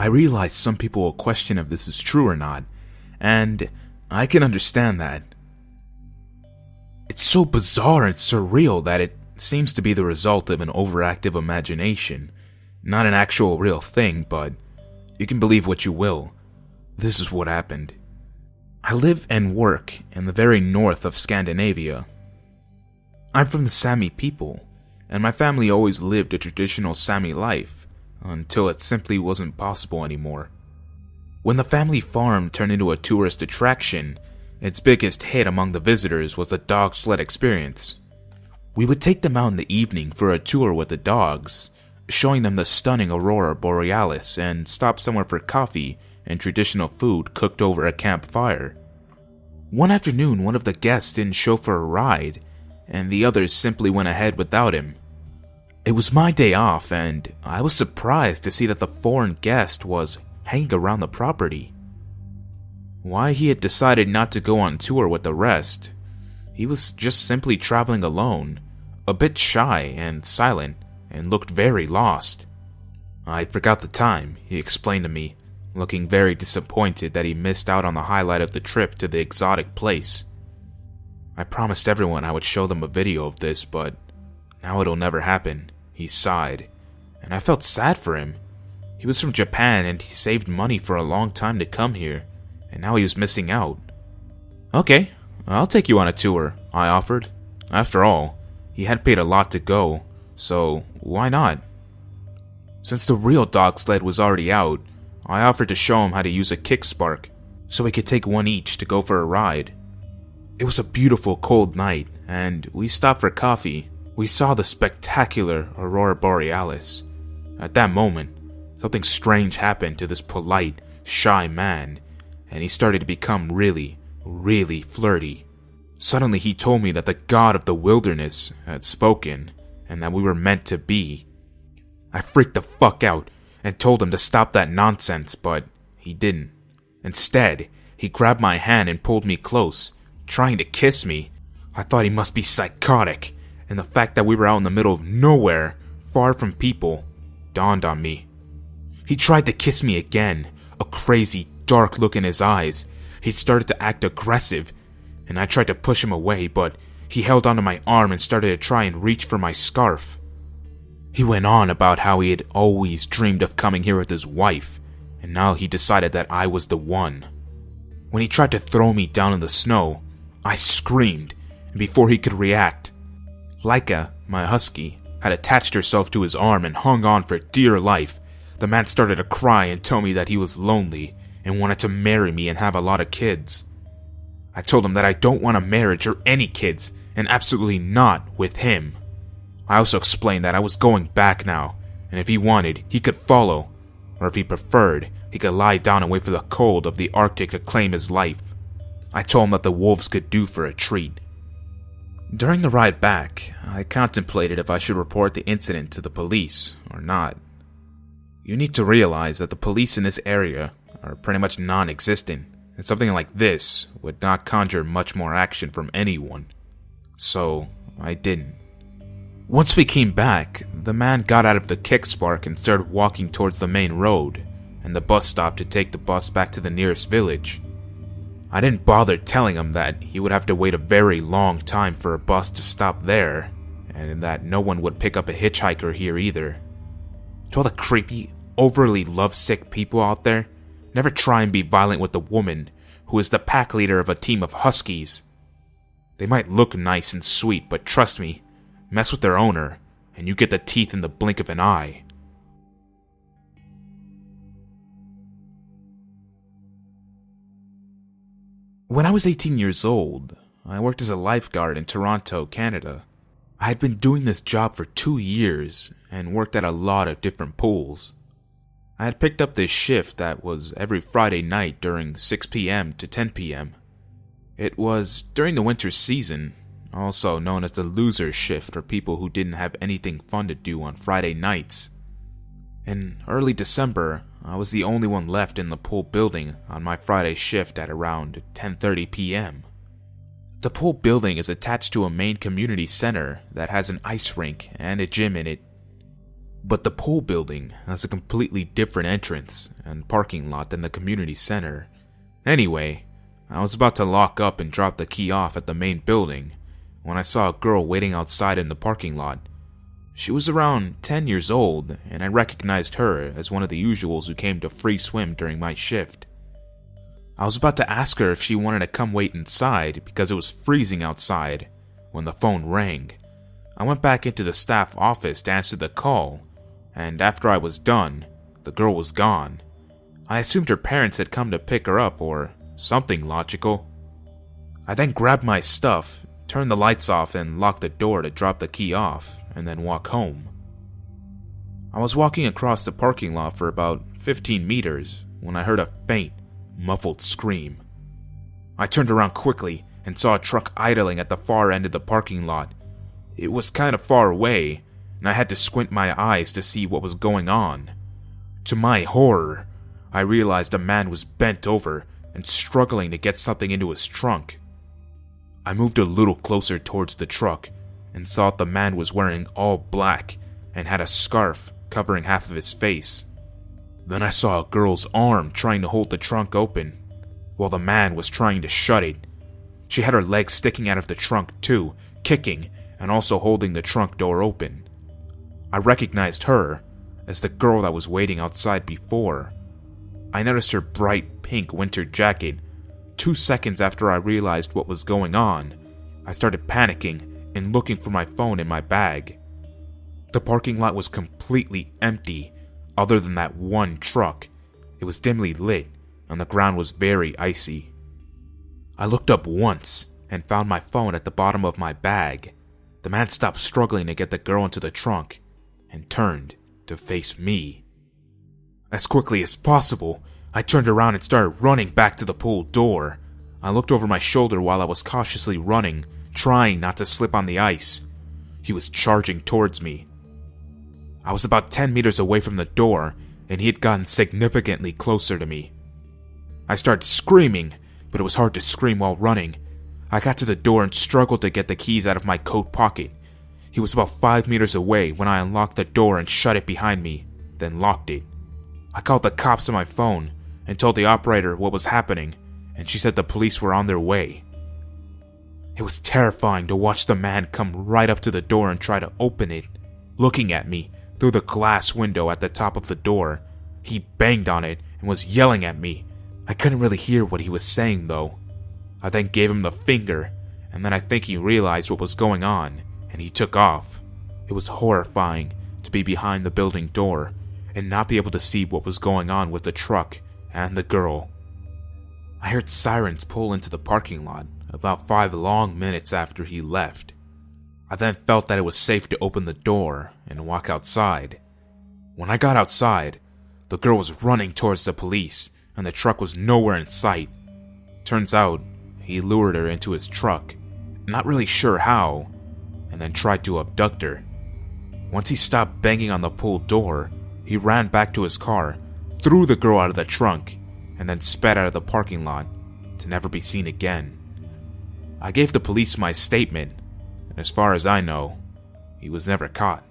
I realize some people will question if this is true or not, and I can understand that. It's so bizarre and surreal that it seems to be the result of an overactive imagination, not an actual real thing, but you can believe what you will. This is what happened. I live and work in the very north of Scandinavia. I'm from the Sami people, and my family always lived a traditional Sami life until it simply wasn't possible anymore. When the family farm turned into a tourist attraction, its biggest hit among the visitors was the dog sled experience. We would take them out in the evening for a tour with the dogs, showing them the stunning aurora borealis, and stop somewhere for coffee and traditional food cooked over a campfire. One afternoon, one of the guests didn't show for a ride, and the others simply went ahead without him. It was my day off, and I was surprised to see that the foreign guest was hanging around the property. Why he had decided not to go on tour with the rest? He was just simply traveling alone, a bit shy and silent, and looked very lost. I forgot the time, he explained to me, looking very disappointed that he missed out on the highlight of the trip to the exotic place. I promised everyone I would show them a video of this, but now it'll never happen, he sighed, and I felt sad for him. He was from Japan and he saved money for a long time to come here, and now he was missing out. Okay, I'll take you on a tour, I offered. After all, he had paid a lot to go, so why not? Since the real dog sled was already out, I offered to show him how to use a kick spark, so we could take one each to go for a ride. It was a beautiful cold night, and we stopped for coffee. We saw the spectacular aurora borealis. At that moment, something strange happened to this polite, shy man, and he started to become really, really flirty. Suddenly he told me that the god of the wilderness had spoken, and that we were meant to be. I freaked the fuck out and told him to stop that nonsense, but he didn't. Instead, he grabbed my hand and pulled me close, trying to kiss me. I thought he must be psychotic, and the fact that we were out in the middle of nowhere, far from people, dawned on me. He tried to kiss me again, a crazy, dark look in his eyes. He started to act aggressive, and I tried to push him away, but he held onto my arm and started to try and reach for my scarf. He went on about how he had always dreamed of coming here with his wife, and now he decided that I was the one. When he tried to throw me down in the snow, I screamed, and before he could react, Lycka, my husky, had attached herself to his arm and hung on for dear life. The man started to cry and tell me that he was lonely and wanted to marry me and have a lot of kids. I told him that I don't want a marriage or any kids, and absolutely not with him. I also explained that I was going back now, and if he wanted, he could follow, or if he preferred, he could lie down and wait for the cold of the Arctic to claim his life. I told him that the wolves could do for a treat. During the ride back, I contemplated if I should report the incident to the police or not. You need to realize that the police in this area are pretty much non-existent, and something like this would not conjure much more action from anyone. So, I didn't. Once we came back, the man got out of the kick spark and started walking towards the main road, and the bus stop to take the bus back to the nearest village. I didn't bother telling him that he would have to wait a very long time for a bus to stop there, and that no one would pick up a hitchhiker here either. To all the creepy, overly lovesick people out there, never try and be violent with the woman who is the pack leader of a team of huskies. They might look nice and sweet, but trust me, mess with their owner, and you get the teeth in the blink of an eye. When I was 18 years old, I worked as a lifeguard in Toronto, Canada. I had been doing this job for 2 years and worked at a lot of different pools. I had picked up this shift that was every Friday night during 6 p.m. to 10 p.m. It was during the winter season, also known as the loser shift for people who didn't have anything fun to do on Friday nights. In early December, I was the only one left in the pool building on my Friday shift at around 10:30 p.m. The pool building is attached to a main community center that has an ice rink and a gym in it. But the pool building has a completely different entrance and parking lot than the community center. Anyway, I was about to lock up and drop the key off at the main building when I saw a girl waiting outside in the parking lot. She was around 10 years old, and I recognized her as one of the usuals who came to free swim during my shift. I was about to ask her if she wanted to come wait inside because it was freezing outside when the phone rang. I went back into the staff office to answer the call, and after I was done, the girl was gone. I assumed her parents had come to pick her up or something logical. I then grabbed my stuff, turned the lights off, and locked the door to drop the key off and then walk home. I was walking across the parking lot for about 15 meters when I heard a faint, muffled scream. I turned around quickly and saw a truck idling at the far end of the parking lot. It was kind of far away, and I had to squint my eyes to see what was going on. To my horror, I realized a man was bent over and struggling to get something into his trunk. I moved a little closer towards the truck and saw that the man was wearing all black and had a scarf covering half of his face. Then I saw a girl's arm trying to hold the trunk open, while the man was trying to shut it. She had her legs sticking out of the trunk too, kicking and also holding the trunk door open. I recognized her as the girl that was waiting outside before. I noticed her bright pink winter jacket. 2 seconds after I realized what was going on, I started panicking and looking for my phone in my bag. The parking lot was completely empty, other than that one truck. It was dimly lit, and the ground was very icy. I looked up once and found my phone at the bottom of my bag. The man stopped struggling to get the girl into the trunk and turned to face me. As quickly as possible, I turned around and started running back to the pool door. I looked over my shoulder while I was cautiously running, trying not to slip on the ice. He was charging towards me. I was about 10 meters away from the door, and he had gotten significantly closer to me. I started screaming, but it was hard to scream while running. I got to the door and struggled to get the keys out of my coat pocket. He was about 5 meters away when I unlocked the door and shut it behind me, then locked it. I called the cops on my phone and told the operator what was happening, and she said the police were on their way. It was terrifying to watch the man come right up to the door and try to open it, looking at me through the glass window at the top of the door. He banged on it and was yelling at me. I couldn't really hear what he was saying though. I then gave him the finger, and then I think he realized what was going on, and he took off. It was horrifying to be behind the building door and not be able to see what was going on with the truck and the girl. I heard sirens pull into the parking lot about 5 long minutes after he left. I then felt that it was safe to open the door and walk outside. When I got outside, the girl was running towards the police, and the truck was nowhere in sight. Turns out, he lured her into his truck, not really sure how, and then tried to abduct her. Once he stopped banging on the pool door, he ran back to his car, threw the girl out of the trunk, and then sped out of the parking lot to never be seen again. I gave the police my statement, and as far as I know, he was never caught.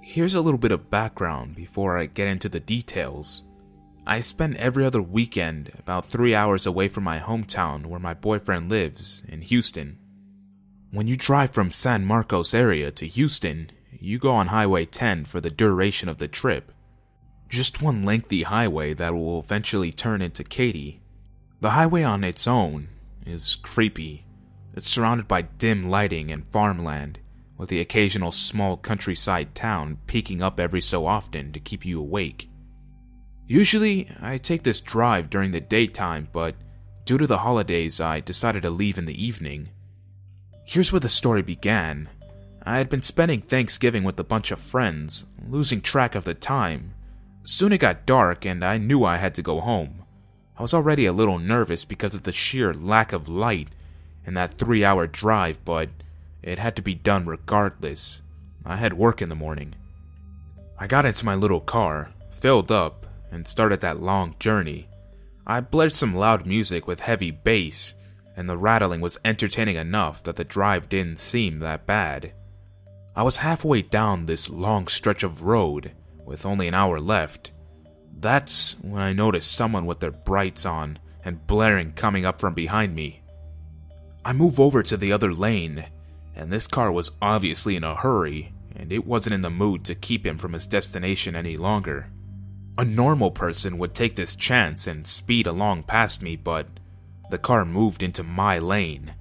Here's a little bit of background before I get into the details. I spend every other weekend about 3 hours away from my hometown where my boyfriend lives, in Houston. When you drive from San Marcos area to Houston, you go on Highway 10 for the duration of the trip. Just one lengthy highway that will eventually turn into Katy. The highway on its own is creepy. It's surrounded by dim lighting and farmland, with the occasional small countryside town peeking up every so often to keep you awake. Usually, I take this drive during the daytime, but due to the holidays, I decided to leave in the evening. Here's where the story began. I had been spending Thanksgiving with a bunch of friends, losing track of the time. Soon it got dark and I knew I had to go home. I was already a little nervous because of the sheer lack of light in that 3-hour drive, but it had to be done regardless. I had work in the morning. I got into my little car, filled up, and started that long journey. I blared some loud music with heavy bass, and the rattling was entertaining enough that the drive didn't seem that bad. I was halfway down this long stretch of road, with only an hour left. That's when I noticed someone with their brights on and blaring coming up from behind me. I move over to the other lane, and this car was obviously in a hurry, and it wasn't in the mood to keep him from his destination any longer. A normal person would take this chance and speed along past me, but the car moved into my lane.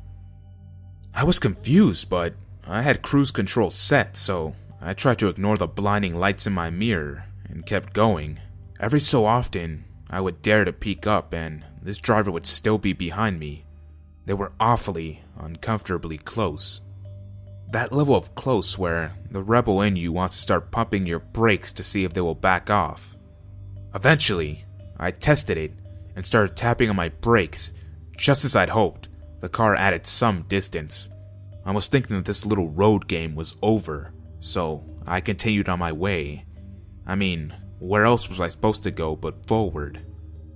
I was confused, but I had cruise control set, so I tried to ignore the blinding lights in my mirror and kept going. Every so often, I would dare to peek up and this driver would still be behind me. They were awfully, uncomfortably close. That level of close where the rebel in you wants to start pumping your brakes to see if they will back off. Eventually, I tested it and started tapping on my brakes. Just as I'd hoped, the car added some distance. I was thinking that this little road game was over, so I continued on my way. I mean, where else was I supposed to go but forward?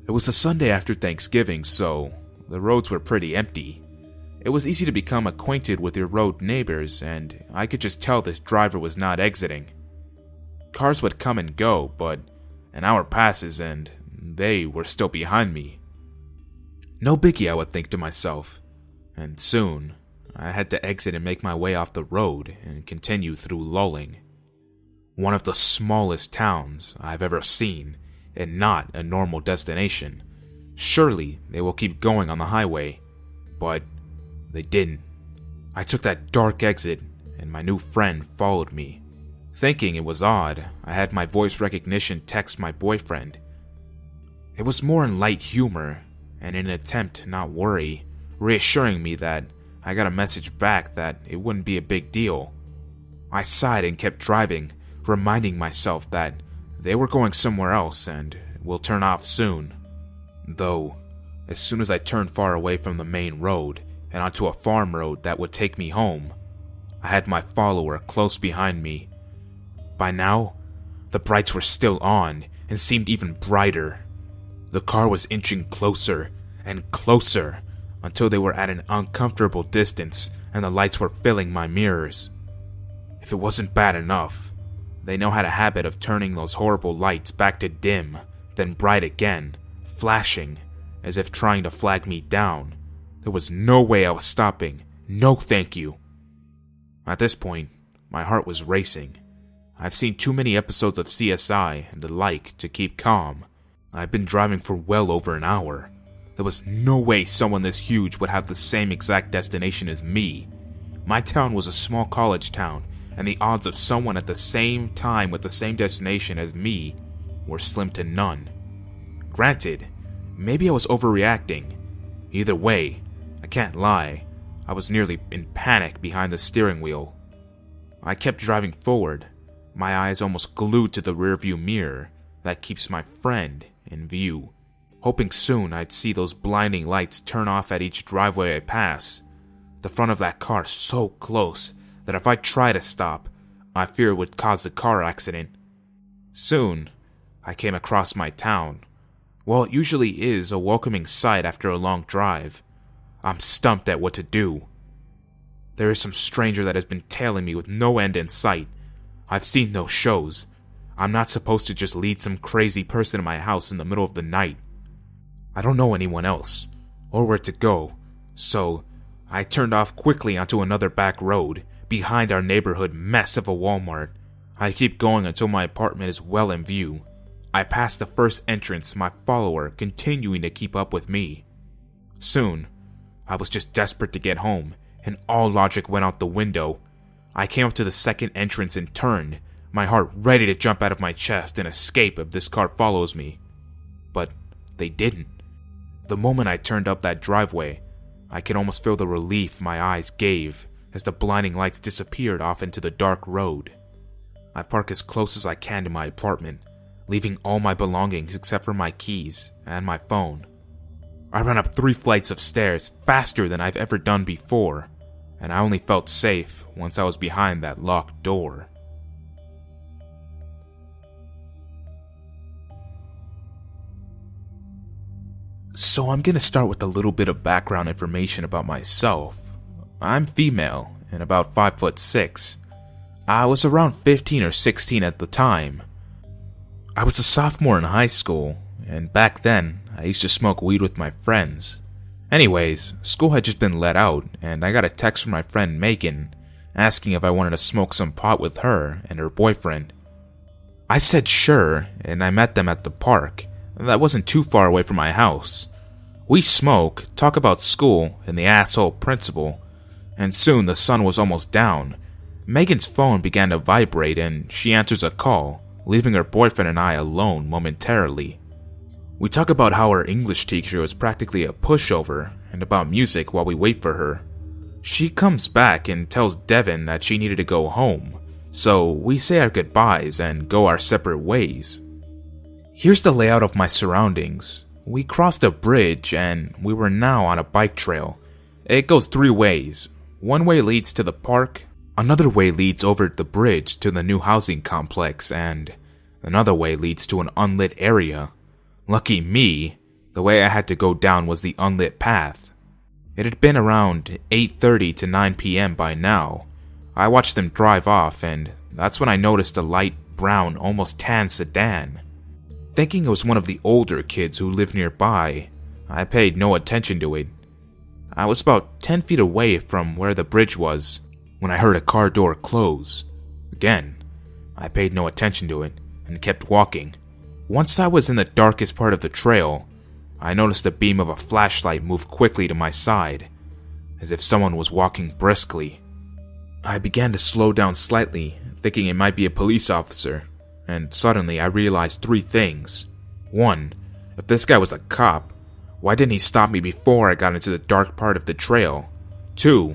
It was a Sunday after Thanksgiving, so the roads were pretty empty. It was easy to become acquainted with your road neighbors, and I could just tell this driver was not exiting. Cars would come and go, but an hour passes and they were still behind me. No biggie, I would think to myself, and soon I had to exit and make my way off the road and continue through Lulling. One of the smallest towns I've ever seen, and not a normal destination. Surely they will keep going on the highway, but they didn't. I took that dark exit, and my new friend followed me. Thinking it was odd, I had my voice recognition text my boyfriend. It was more in light humor, and in an attempt to not worry, reassuring me that I got a message back that it wouldn't be a big deal. I sighed and kept driving, reminding myself that they were going somewhere else and will turn off soon. Though, as soon as I turned far away from the main road and onto a farm road that would take me home, I had my follower close behind me. By now, the brights were still on and seemed even brighter. The car was inching closer and closer until they were at an uncomfortable distance and the lights were filling my mirrors. If it wasn't bad enough, they now had a habit of turning those horrible lights back to dim, then bright again, flashing, as if trying to flag me down. There was no way I was stopping. No thank you. At this point, my heart was racing. I've seen too many episodes of CSI and the like to keep calm. I've been driving for well over an hour. There was no way someone this huge would have the same exact destination as me. My town was a small college town, and the odds of someone at the same time with the same destination as me were slim to none. Granted, maybe I was overreacting. Either way, I can't lie, I was nearly in panic behind the steering wheel. I kept driving forward, my eyes almost glued to the rearview mirror that keeps my friend in view, hoping soon I'd see those blinding lights turn off at each driveway I pass. The front of that car so close that if I tried to stop, I fear it would cause a car accident. Soon, I came across my town. While it usually is a welcoming sight after a long drive, I'm stumped at what to do. There is some stranger that has been tailing me with no end in sight. I've seen those shows. I'm not supposed to just lead some crazy person to my house in the middle of the night. I don't know anyone else, or where to go, so I turned off quickly onto another back road, behind our neighborhood mess of a Walmart. I keep going until my apartment is well in view. I pass the first entrance, my follower continuing to keep up with me. Soon, I was just desperate to get home, and all logic went out the window. I came up to the second entrance and turned, my heart ready to jump out of my chest and escape if this car follows me. But they didn't. The moment I turned up that driveway, I could almost feel the relief my eyes gave as the blinding lights disappeared off into the dark road. I park as close as I can to my apartment, leaving all my belongings except for my keys and my phone. I ran up 3 flights of stairs faster than I've ever done before, and I only felt safe once I was behind that locked door. So I'm gonna start with a little bit of background information about myself. I'm female and about 5'6". I was around 15 or 16 at the time. I was a sophomore in high school, and back then, I used to smoke weed with my friends. Anyways, school had just been let out, and I got a text from my friend Megan, asking if I wanted to smoke some pot with her and her boyfriend. I said sure, and I met them at the park. That wasn't too far away from my house. We smoke, talk about school and the asshole principal, and soon the sun was almost down. Megan's phone began to vibrate and she answers a call, leaving her boyfriend and I alone momentarily. We talk about how our English teacher was practically a pushover and about music while we wait for her. She comes back and tells Devin that she needed to go home, so we say our goodbyes and go our separate ways. Here's the layout of my surroundings. We crossed a bridge and we were now on a bike trail. It goes 3 ways. One way leads to the park, another way leads over the bridge to the new housing complex, and another way leads to an unlit area. Lucky me, the way I had to go down was the unlit path. It had been around 8:30 to 9 p.m. by now. I watched them drive off and that's when I noticed a light brown, almost tan sedan. Thinking it was one of the older kids who lived nearby, I paid no attention to it. I was about 10 feet away from where the bridge was when I heard a car door close. Again, I paid no attention to it and kept walking. Once I was in the darkest part of the trail, I noticed the beam of a flashlight move quickly to my side, as if someone was walking briskly. I began to slow down slightly, thinking it might be a police officer. And suddenly I realized 3 things. 1. If this guy was a cop, why didn't he stop me before I got into the dark part of the trail? 2.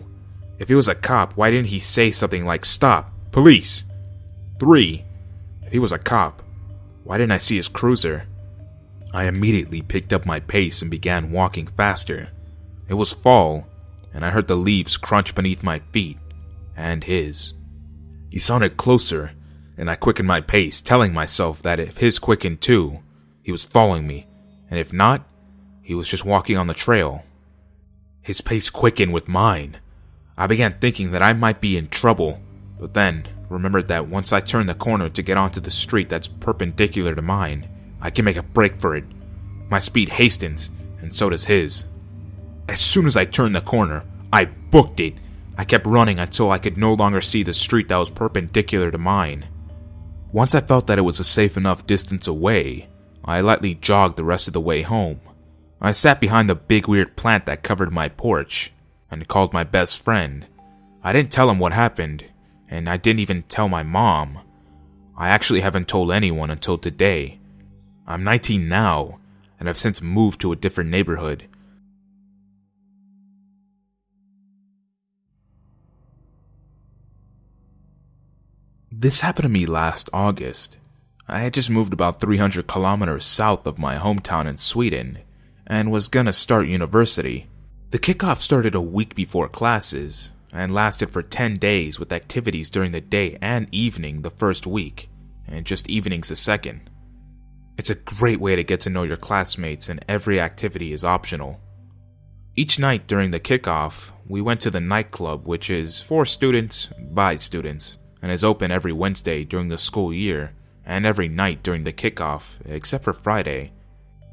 If he was a cop, why didn't he say something like, "Stop, police"? 3. If he was a cop, why didn't I see his cruiser? I immediately picked up my pace and began walking faster. It was fall, and I heard the leaves crunch beneath my feet, and his. He sounded closer, and I quickened my pace, telling myself that if his quickened too, he was following me, and if not, he was just walking on the trail. His pace quickened with mine. I began thinking that I might be in trouble, but then remembered that once I turn the corner to get onto the street that's perpendicular to mine, I can make a break for it. My speed hastens, and so does his. As soon as I turned the corner, I booked it. I kept running until I could no longer see the street that was perpendicular to mine. Once I felt that it was a safe enough distance away, I lightly jogged the rest of the way home. I sat behind the big weird plant that covered my porch, and called my best friend. I didn't tell him what happened, and I didn't even tell my mom. I actually haven't told anyone until today. I'm 19 now, and I've since moved to a different neighborhood. This happened to me last August. I had just moved about 300 kilometers south of my hometown in Sweden, and was gonna start university. The kickoff started a week before classes, and lasted for 10 days with activities during the day and evening the first week, and just evenings the second. It's a great way to get to know your classmates, and every activity is optional. Each night during the kickoff, we went to the nightclub, which is for students, by students, and is open every Wednesday during the school year, and every night during the kickoff, except for Friday.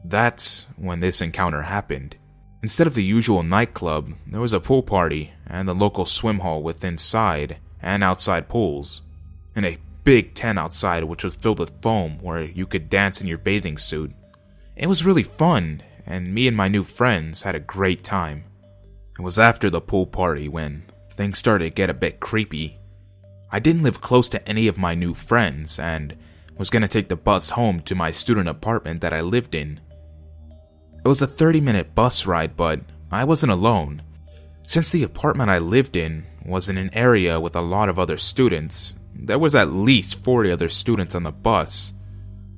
That's when this encounter happened. Instead of the usual nightclub, there was a pool party and the local swim hall with inside and outside pools, and a big tent outside which was filled with foam where you could dance in your bathing suit. It was really fun, and me and my new friends had a great time. It was after the pool party when things started to get a bit creepy. I didn't live close to any of my new friends and was gonna take the bus home to my student apartment that I lived in. It was a 30-minute bus ride, but I wasn't alone. Since the apartment I lived in was in an area with a lot of other students, there was at least 40 other students on the bus.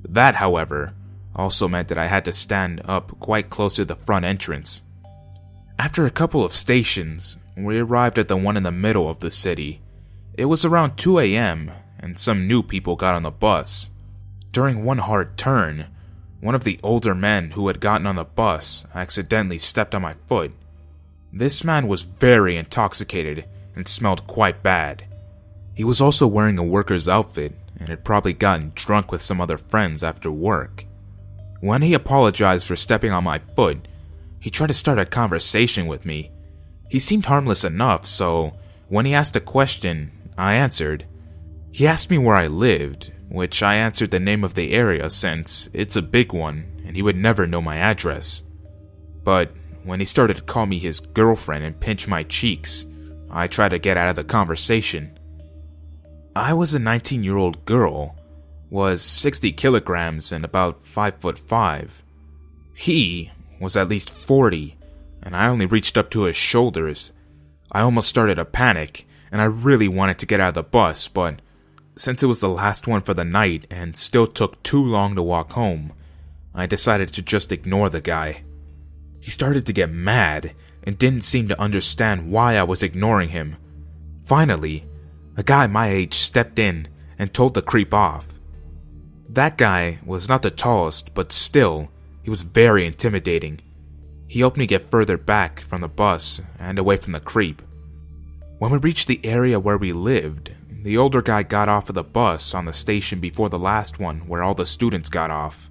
That, however, also meant that I had to stand up quite close to the front entrance. After a couple of stations, we arrived at the one in the middle of the city. It was around 2 a.m., and some new people got on the bus. During one hard turn, One of the older men who had gotten on the bus accidentally stepped on my foot. This man was very intoxicated and smelled quite bad. He was also wearing a worker's outfit and had probably gotten drunk with some other friends after work. When he apologized for stepping on my foot, he tried to start a conversation with me. He seemed harmless enough, so when he asked a question, I answered. He asked me where I lived, which I answered the name of the area since it's a big one and he would never know my address. But when he started to call me his girlfriend and pinch my cheeks, I tried to get out of the conversation. I was a 19-year-old girl, was 60 kilograms and about 5'5". He was at least 40, and I only reached up to his shoulders. I almost started to panic, and I really wanted to get out of the bus, but since it was the last one for the night and still took too long to walk home, I decided to just ignore the guy. He started to get mad and didn't seem to understand why I was ignoring him. Finally, a guy my age stepped in and told the creep off. That guy was not the tallest, but still, he was very intimidating. He helped me get further back from the bus and away from the creep. When we reached the area where we lived, the older guy got off of the bus on the station before the last one where all the students got off.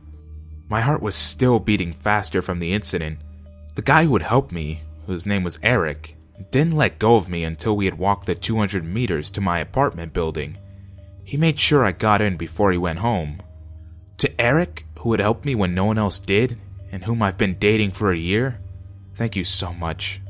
My heart was still beating faster from the incident. The guy who had helped me, whose name was Eric, didn't let go of me until we had walked the 200 meters to my apartment building. He made sure I got in before he went home. To Eric, who had helped me when no one else did, and whom I've been dating for a year, thank you so much.